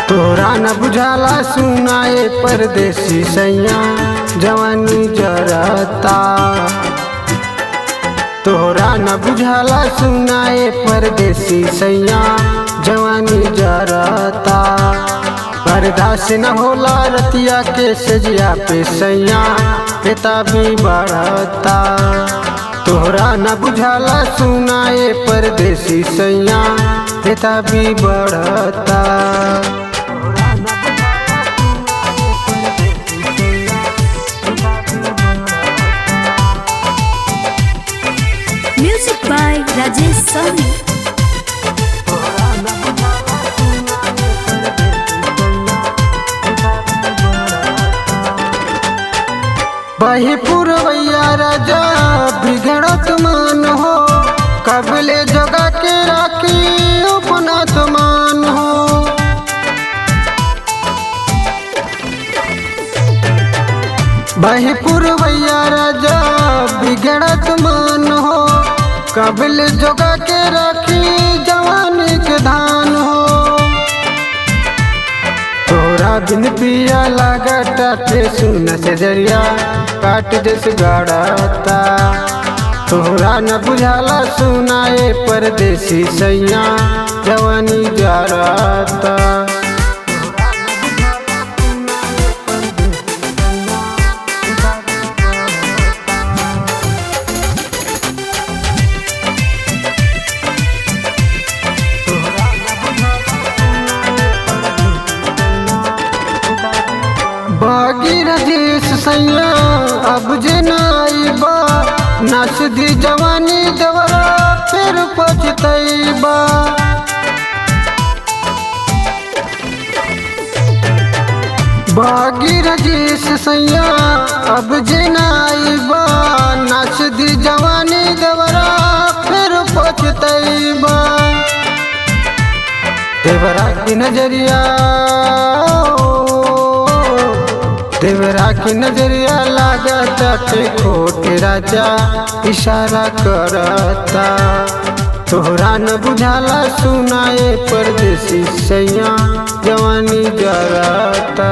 तोरा न बुझाला सुनाए परदेसी सैया जवानी जरता। तोरा न बुझाला सुनाए परदेसी सैया जवानी जरता। बर्दाश्त न होला रतिया के सजिया पे सैया पिता भी बढ़ता। तोरा न बुझाला सुनाए परदेसी सैया पिता भी बढ़ता। Music by Rajesh Sahni। बही पुरवैया राजा बिगड़त मान हो, कबले जगा के राखी अपना मान हो। बही पुरवैया राजा बिगड़त मान हो, कबले जगा के राखी जवानी के धान हो। तोरा बिन पिया लागता ते सुन से जरिया काट जस गाड़ता। तोरा न बुझाला सुनाए परदेसी सैया जवानी जरता। बागी राजेश सैया अब जनाइबा, नाच दी जवानी देवरा फिर पछतैबा। बागी राजेश सैया अब जनाइबा, नाच दी जवानी देवरा फिर पछतैबा। देवरा की नजरिया देवरा की नजरिया लागता के खोट राजा इशारा करता। तोहरा न बुझाला सुनाए परदेसी सैया जवानी जरता।